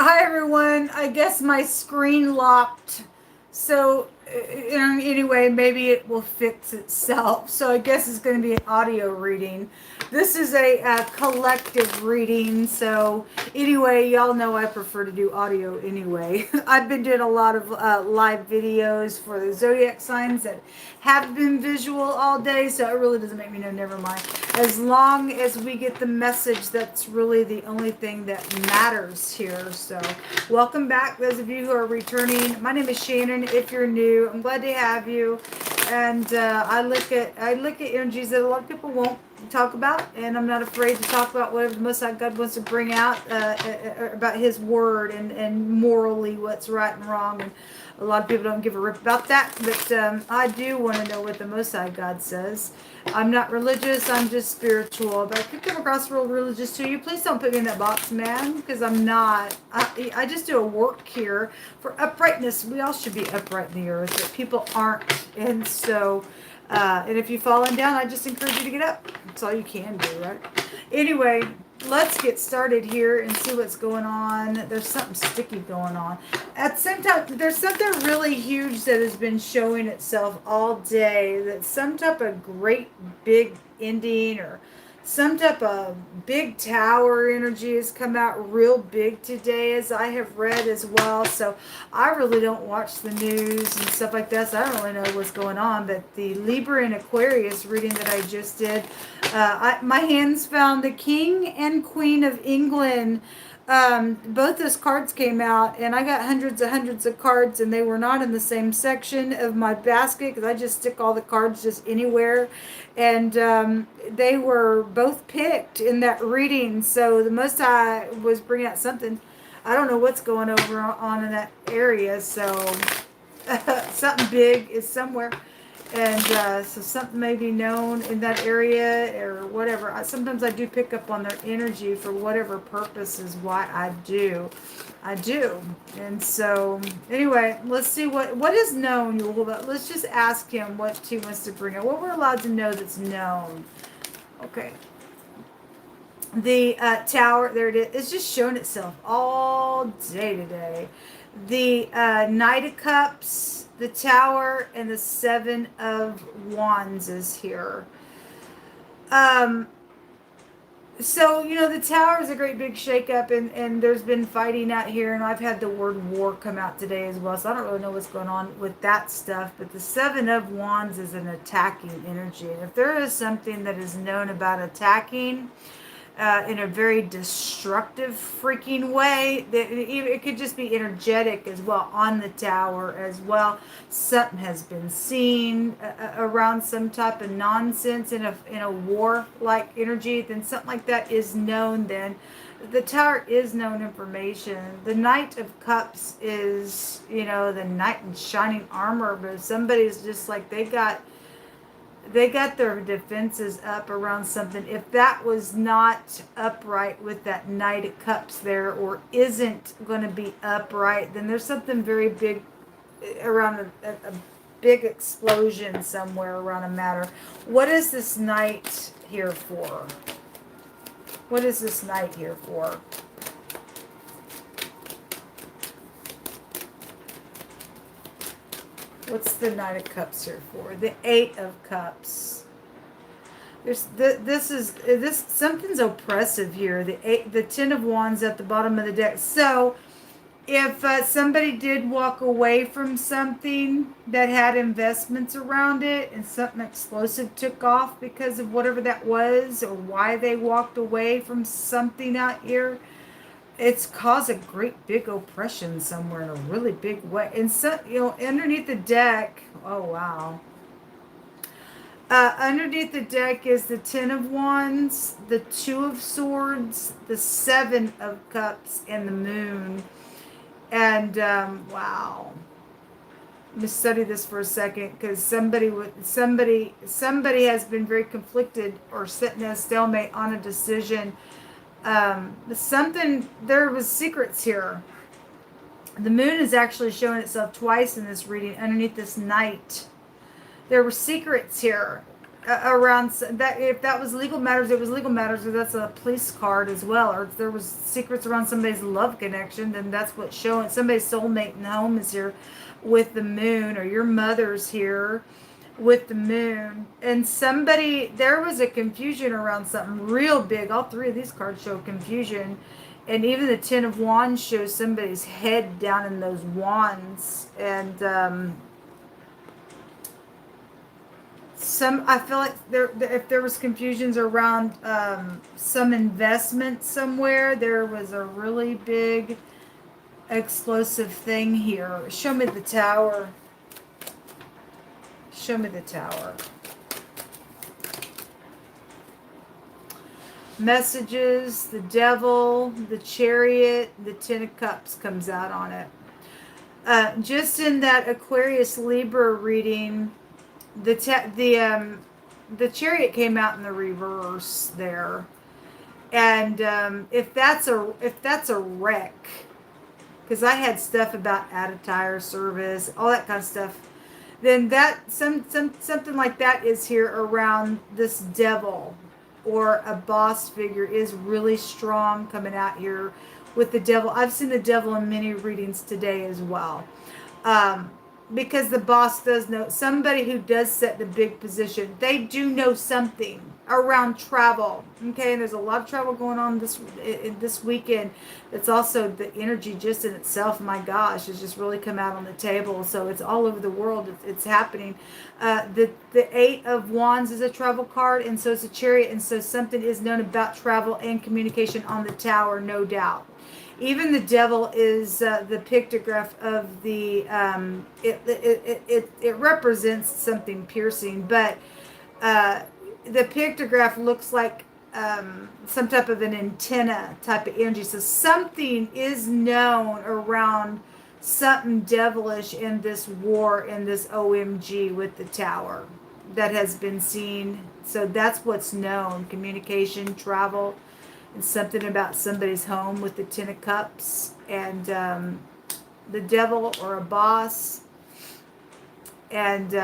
Hi everyone. I guess my screen locked. So anyway, maybe it will fix itself. So I guess it's going to be an audio reading. This is a collective reading. So anyway, y'all know I prefer to do audio anyway. I've been doing a lot of live videos for the zodiac signs that have been visual all day. So it really doesn't make me know. Never mind. As long as we get the message, that's really the only thing that matters here. So welcome back, those of you who are returning. My name is Shannon. If you're new, I'm glad to have you. And I look at energies that a lot of people won't talk about, and I'm not afraid to talk about whatever the Most High God wants to bring out about His Word and morally what's right and wrong. And a lot of people don't give a rip about that, but I do want to know what the Most High God says. I'm not religious, I'm just spiritual. But if you come across real religious to you, please don't put me in that box, man, because I'm not. I just do a work here for uprightness. We all should be upright in the earth, but people aren't. And so, and if you've fallen down, I just encourage you to get up. That's all you can do, right? Anyway, let's get started here and see what's going on. There's something sticky going on. At the same time, there's something really huge that has been showing itself all day. That some type of great big ending or some type of big tower energy has come out real big today, as I have read as well. So I really don't watch the news and stuff like that, so I don't really know what's going on. But the Libra and Aquarius reading that I just did, my hands found the King and Queen of England. Both those cards came out, and I got hundreds of cards, and they were not in the same section of my basket because I just stick all the cards just anywhere. And they were both picked in that reading. So the most I was bringing out something. I don't know what's going over on in that area. So something big is somewhere. And so something may be known in that area or whatever. Sometimes I do pick up on their energy for whatever purpose is why I do. I do. And so anyway, let's see what is known. Let's just ask him what he wants to bring up. What we're allowed to know that's known. Okay. The tower, there it is. It's just shown itself all day today. The Knight of Cups, the Tower, and the Seven of Wands is here. So, the Tower is a great big shakeup, and there's been fighting out here, and I've had the word war come out today as well, so I don't really know what's going on with that stuff. But the Seven of Wands is an attacking energy, and if there is something that is known about attacking in a very destructive freaking way, that it could just be energetic as well on the tower as well. Something has been seen around some type of nonsense in a war like energy, then something like that is known. Then the tower is known information. The Knight of Cups is the knight in shining armor, but somebody's just like they got their defenses up around something. If that was not upright with that Knight of Cups there, or isn't going to be upright, then there's something very big around a big explosion somewhere around a matter. What is this Knight here for? What is this Knight here for? What's the Knight of Cups here for? The Eight of Cups. This something's oppressive here. The Ten of Wands at the bottom of the deck. So if somebody did walk away from something that had investments around it, and something explosive took off because of whatever that was, or why they walked away from something out here, it's caused a great big oppression somewhere in a really big way. And so, underneath the deck, oh wow. Underneath the deck is the Ten of Wands, the Two of Swords, the Seven of Cups, and the Moon. And wow. Let me study this for a second, because somebody has been very conflicted or sitting in a stalemate on a decision. There was secrets here. The moon is actually showing itself twice in this reading underneath this Knight. There were secrets here. around that. If that was legal matters, it was legal matters, or that's a police card as well. Or if there was secrets around somebody's love connection, then that's what's showing. Somebody's soulmate in the home is here with the moon, or your mother's here with the moon. And somebody, there was a confusion around something real big. All three of these cards show confusion. And even the Ten of Wands shows somebody's head down in those wands. And I feel like if there was confusions around some investment somewhere, there was a really big explosive thing here. Show me the Tower. Show me the Tower. Messages, the Devil, the Chariot, the Ten of Cups comes out on it. Just in that Aquarius Libra reading, the Chariot came out in the reverse there, and if that's a wreck, because I had stuff about out of tire service, all that kind of stuff, then that something like that is here around this Devil, or a boss figure is really strong coming out here with the Devil. I've seen the Devil in many readings today as well. Because the boss does know, somebody who does set the big position, they do know something around travel. Okay, and there's a lot of travel going on this weekend. It's also the energy just in itself, my gosh, has just really come out on the table. So it's all over the world. It's happening. The Eight of Wands is a travel card, and so it's a Chariot, and so something is known about travel and communication on the Tower, no doubt. Even the Devil is the pictograph of the, it represents something piercing, but the pictograph looks like some type of an antenna type of energy. So something is known around something devilish in this war, in this OMG with the Tower that has been seen. So that's what's known: communication, travel, and something about somebody's home with the Ten of Cups, and the Devil, or a boss, and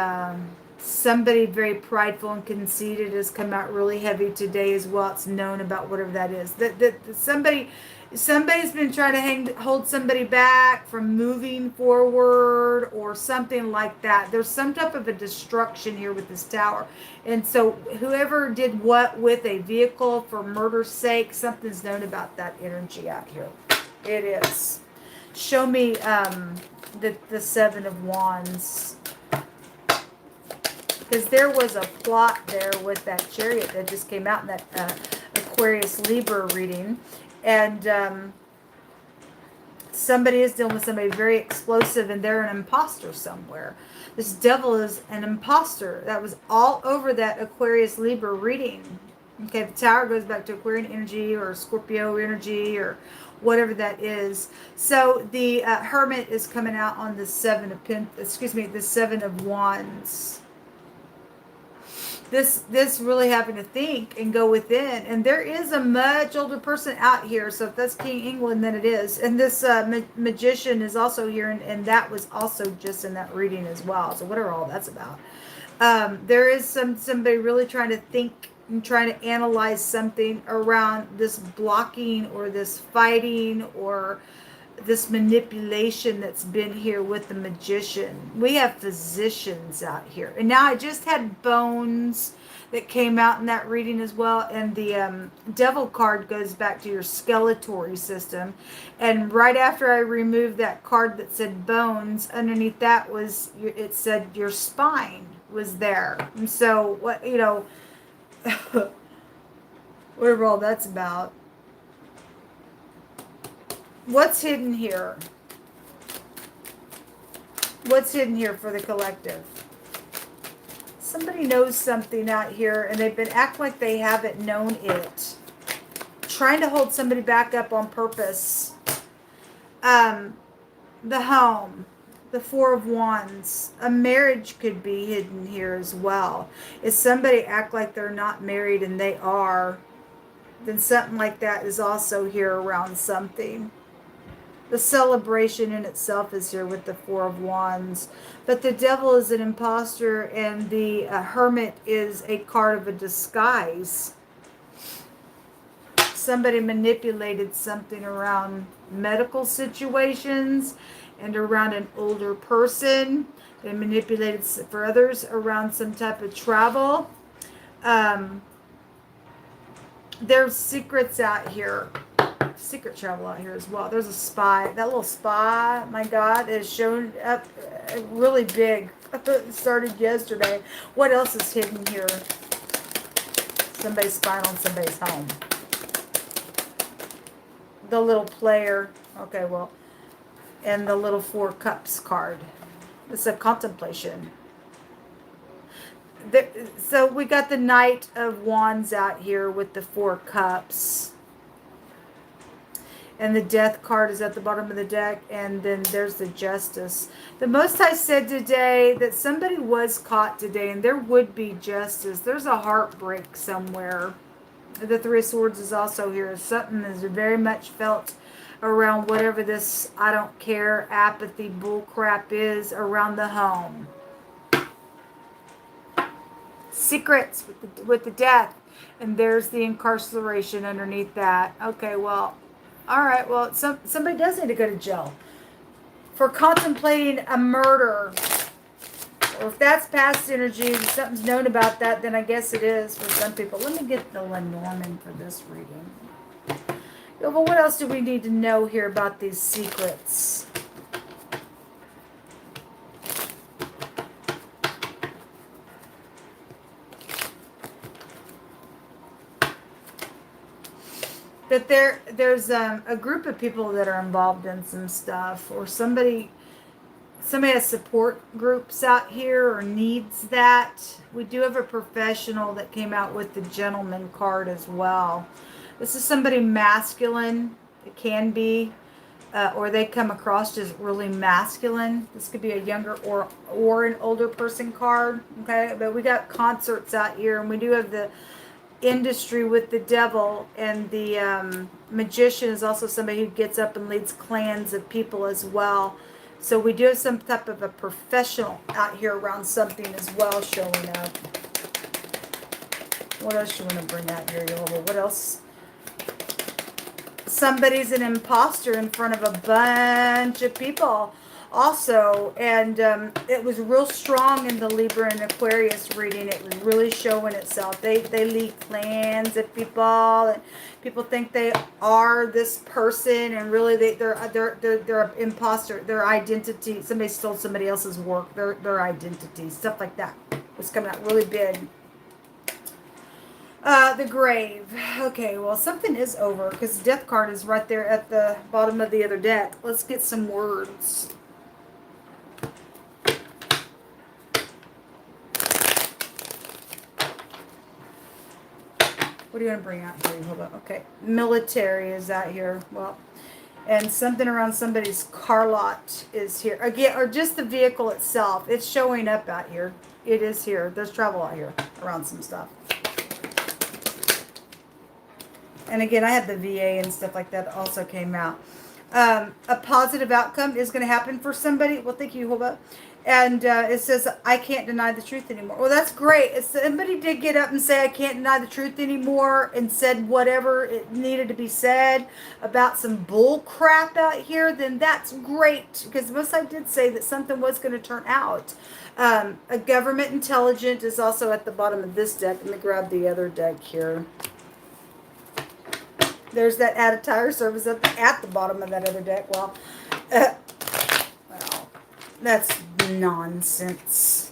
somebody very prideful and conceited has come out really heavy today as well. It's known about whatever that is. That somebody's been trying to hold somebody back from moving forward, or something like that. There's some type of a destruction here with this Tower. And so whoever did what with a vehicle for murder's sake, something's known about that energy out here. It is. Show me the Seven of Wands. Because there was a plot there with that Chariot that just came out in that Aquarius Libra reading. And somebody is dealing with somebody very explosive, and they're an imposter somewhere. This Devil is an imposter. That was all over that Aquarius Libra reading. Okay, the Tower goes back to Aquarian energy, or Scorpio energy, or whatever that is. So the Hermit is coming out on the the Seven of Wands. This really having to think and go within. And there is a much older person out here. So if that's King England, then it is. And this Magician is also here. And that was also just in that reading as well. So whatever all that's about. There is somebody really trying to think and trying to analyze something around this blocking, or this fighting, or this manipulation that's been here with the Magician. We have physicians out here. And now I just had Bones that came out in that reading as well. And the Devil card goes back to your skeletal system. And right after I removed that card that said Bones, underneath that was, it said your spine was there. And so, what, you know, whatever all that's about. What's hidden here? What's hidden here for the collective? Somebody knows something out here, and they've been acting like they haven't known it. Trying to hold somebody back up on purpose. The home. The Four of Wands. A marriage could be hidden here as well. If somebody act like they're not married and they are, then something like that is also here around something. The celebration in itself is here with the Four of Wands. But the Devil is an imposter, and the Hermit is a card of a disguise. Somebody manipulated something around medical situations and around an older person. They manipulated for others around some type of travel. There's secrets out here. Secret travel out here as well. There's a spy. That little spy, my God, is shown up really big. It started yesterday. What else is hidden here? Somebody's spying on somebody's home. The little player. Okay, well, and the little Four Cups card. It's a contemplation. So we got the Knight of Wands out here with the Four Cups. And the Death card is at the bottom of the deck. And then there's the Justice. The Most High said today that somebody was caught today. And there would be justice. There's a heartbreak somewhere. The Three of Swords is also here. Something is very much felt around whatever this I don't care, apathy, bull crap is around the home. Secrets with the Death. And there's the incarceration underneath that. Okay, well... All right, well, somebody does need to go to jail for contemplating a murder. Or if that's past energy, if something's known about that, then I guess it is for some people. Let me get the Lenormand for this reading. Yeah, well, what else do we need to know here about these secrets? That there's a group of people that are involved in some stuff, or somebody has support groups out here or needs that. We do have a professional that came out with the Gentleman card as well. This is somebody masculine. It can be, or they come across as really masculine. This could be a younger or an older person card. Okay, but we got concerts out here, and we do have the industry with the Devil, and the Magician is also somebody who gets up and leads clans of people as well. So we do have some type of a professional out here around something as well showing up. What else you want to bring out here, Yola? What else? Somebody's an imposter in front of a bunch of people also, and it was real strong in the Libra and Aquarius reading. It was really showing itself. They lead clans of people, and people think they are this person, and really they're an imposter. Their identity. Somebody stole somebody else's work. Their identity, stuff like that, was coming out really big. The Grave. Okay, well, something is over because the Death card is right there at the bottom of the other deck. Let's get some words. What do you want to bring out here? Hold on. Okay. Military is out here. Well, and something around somebody's car lot is here. Again, or just the vehicle itself. It's showing up out here. It is here. There's travel out here around some stuff. And again, I had the VA and stuff like that also came out. A positive outcome is going to happen for somebody. Well, thank you, Huba. And it says, I can't deny the truth anymore. Well, that's great. If somebody did get up and say, I can't deny the truth anymore, and said whatever it needed to be said about some bull crap out here, then that's great. Because most I did say that something was going to turn out. A government intelligence is also at the bottom of this deck. Let me grab the other deck here. There's that add a tire service at the bottom of that other deck. Well, that's nonsense.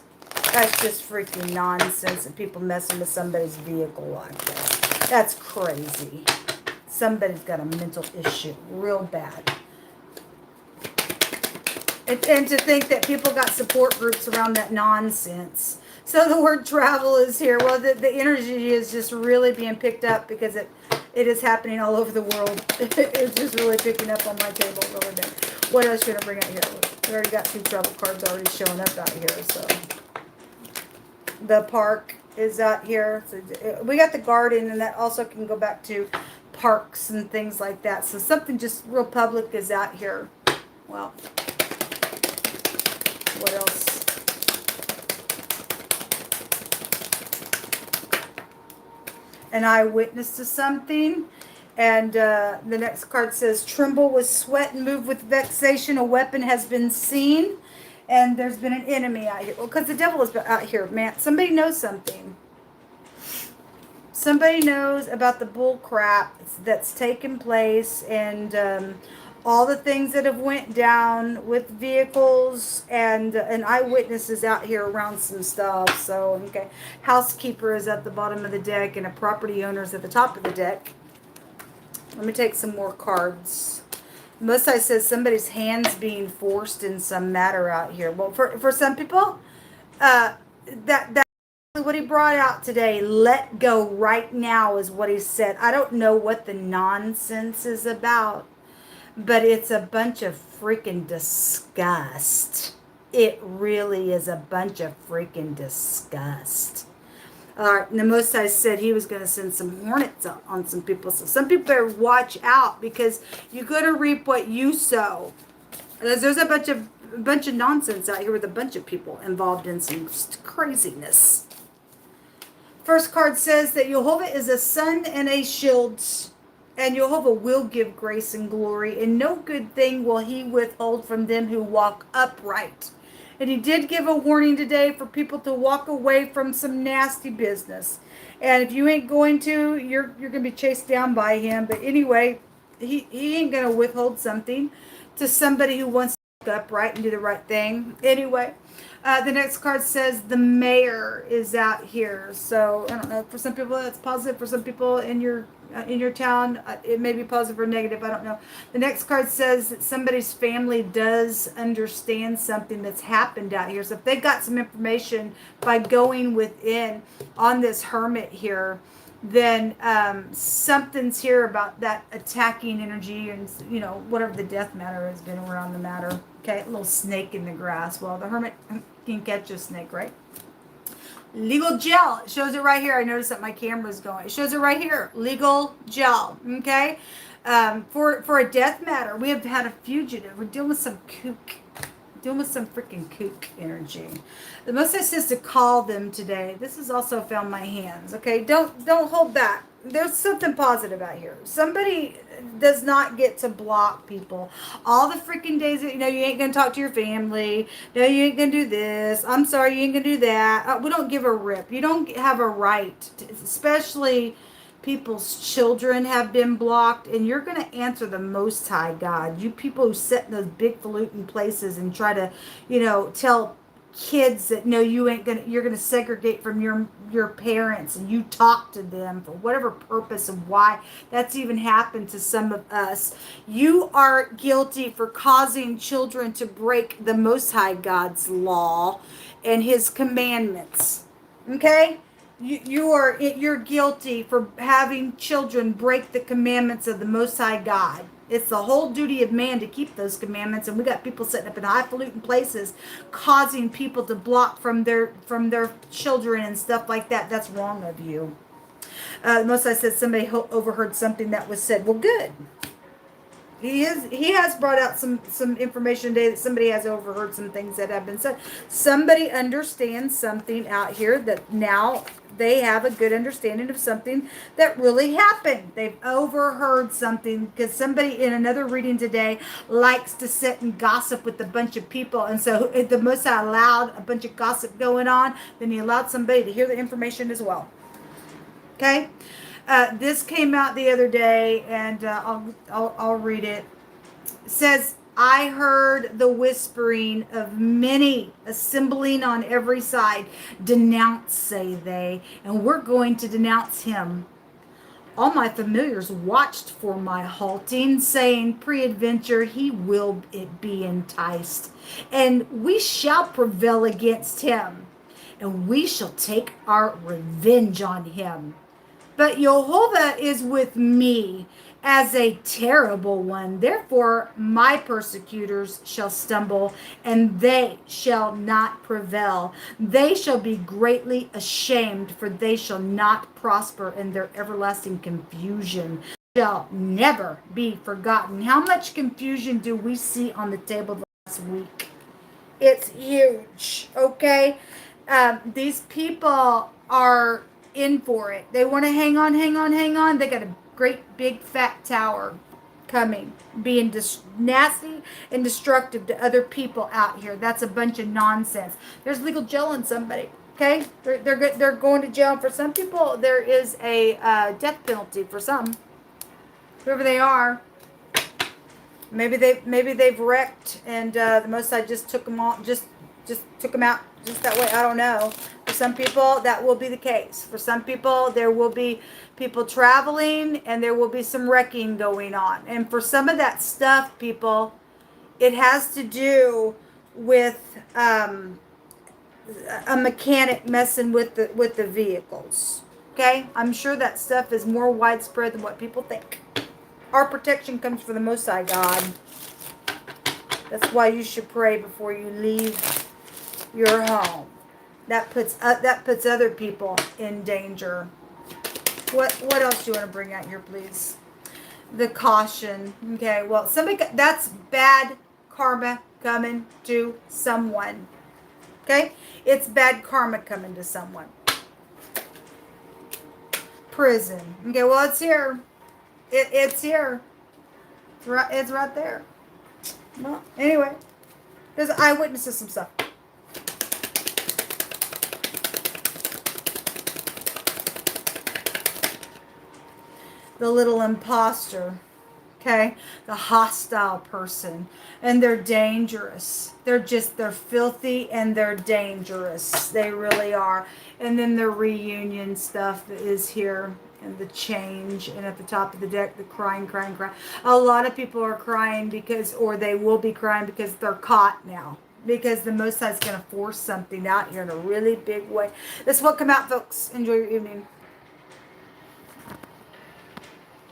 That's just freaking nonsense that people messing with somebody's vehicle like that. That's crazy. Somebody's got a mental issue real bad. And to think that people got support groups around that nonsense. So the word travel is here. Well, the energy is just really being picked up because it is happening all over the world. It's just really picking up on my table really big. What else are you going to bring out here? We already got 2 travel cards already showing up out here. So the park is out here. So we got the garden, and that also can go back to parks and things like that. So something just real public is out here. Well, what else? An eyewitness to something. And the next card says, tremble with sweat and move with vexation. A weapon has been seen. And there's been an enemy out here. Well, because the devil is out here, man. Somebody knows something. Somebody knows about the bull crap that's taken place. And all the things that have went down with vehicles. And an eyewitness is out here around some stuff. So, okay. Housekeeper is at the bottom of the deck. And a property owner is at the top of the deck. Let me take some more cards. Most I says somebody's hands being forced in some matter out here. Well, for some people, that's what he brought out today. Let go right now is what he said. I don't know what the nonsense is about, but it's a bunch of freaking disgust. It really is a bunch of freaking disgust. All right, and the Most High said he was going to send some hornets on some people. So some people better watch out, because you're going to reap what you sow. There's a bunch of nonsense out here with a bunch of people involved in some craziness. First card says that Jehovah is a sun and a shield, and Jehovah will give grace and glory, and no good thing will he withhold from them who walk upright. And he did give a warning today for people to walk away from some nasty business. And if you ain't going to, you're going to be chased down by him. But anyway, he ain't going to withhold something to somebody who wants to walk upright and do the right thing. Anyway, the next card says the mayor is out here. So I don't know. For some people, that's positive. For some people in your town, it may be positive or negative. I don't know. The next card says that somebody's family does understand something that's happened out here. So if they got some information by going within on this hermit here, then something's here about that attacking energy and, you know, whatever the death matter has been around the matter. Okay, a little snake in the grass. Well, the hermit can catch a snake, right? Legal gel. It shows it right here. I noticed that my camera's going. It shows it right here. Legal gel. Okay? For a death matter, we have had a fugitive. We're dealing with some kook. Dealing with some freaking kook energy. The Most High says to call them today. This has also found my hands. Okay? Don't hold back. There's something positive out here. Somebody does not get to block people. All the freaking days that, you know, you ain't going to talk to your family. No, you ain't going to do this. I'm sorry, you ain't going to do that. We don't give a rip. You don't have a right, to, especially people's children have been blocked, and you're going to answer the Most High God. You people who sit in those big falutin places and try to, you know, tell kids that no, you're gonna segregate from your parents, and you talk to them for whatever purpose and why that's even happened to some of us. You are guilty for causing children to break the Most High God's law and his commandments. Okay? You're guilty for having children break the commandments of the Most High God. It's the whole duty of man to keep those commandments, and we got people sitting up in highfalutin places causing people to block from their children and stuff like that. That's wrong of you. Most I said somebody overheard something that was said. Well, good. He has brought out some information today that somebody has overheard some things that have been said. Somebody understands something out here that now they have a good understanding of something that really happened. They've overheard something because somebody in another reading today likes to sit and gossip with a bunch of people. And so if the Most High allowed a bunch of gossip going on, then he allowed somebody to hear the information as well. Okay? This came out the other day, and I'll read it. It says, I heard the whispering of many assembling on every side. Denounce, say they, and we're going to denounce him. All my familiars watched for my halting, saying, peradventure he will be enticed, and we shall prevail against him, and we shall take our revenge on him. But Jehovah is with me as a terrible one. Therefore, my persecutors shall stumble, and they shall not prevail. They shall be greatly ashamed, for they shall not prosper in their everlasting confusion. shall never be forgotten. How much confusion do we see on the table last week? It's huge, okay? These people are in for it. They want to hang on, hang on, hang on. They got a great big fat tower coming, being nasty and destructive to other people out here. That's a bunch of nonsense. There's legal jail on somebody. Okay, they're going to jail. For some people, there is a death penalty. For some, whoever they are, maybe they've wrecked, and the Most High just took them all, just took them out just that way. I don't know. For some people, that will be the case. For some people, there will be people traveling, and there will be some wrecking going on. And for some of that stuff, people, it has to do with a mechanic messing with the vehicles. Okay, I'm sure that stuff is more widespread than what people think. Our protection comes from the Most High God. That's why you should pray before you leave your home. That puts other people in danger. What else do you want to bring out here, please? The caution. Okay, well, that's bad karma coming to someone. Okay, it's bad karma coming to someone. Prison. Okay, well, it's here. It's here. It's right there. Well, anyway, there's eyewitnesses some stuff. The little imposter, okay? The hostile person. And they're dangerous. They're filthy and they're dangerous. They really are. And then the reunion stuff is here. And the change. And at the top of the deck, the crying. A lot of people are crying because, or they will be crying because they're caught now. Because the Most High is going to force something out here in a really big way. That's what come out, folks. Enjoy your evening.